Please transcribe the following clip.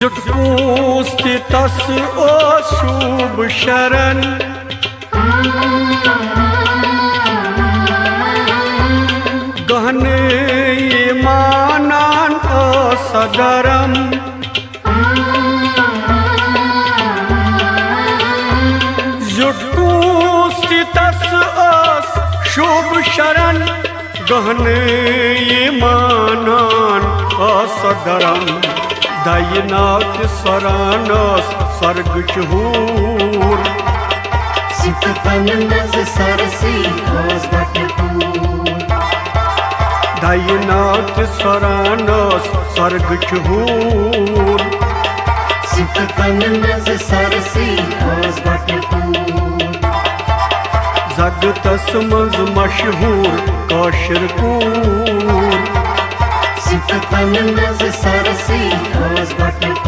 जुटकूस तस ओ शुभ शरण गहन ईमानान असगरम जुटकूस तस शुभ शरण गहन ईमानान असगरम दायनाथ सरानस सर्ग चहूर सितपन नज सरसी ओस बटपूर दायनाथ सरानस सर्ग चहूर सितपन नज सरसी ओस बटपूर जगतस मज मशहूर कौशर कूर सितपन नज सरसी ओस बटपूर।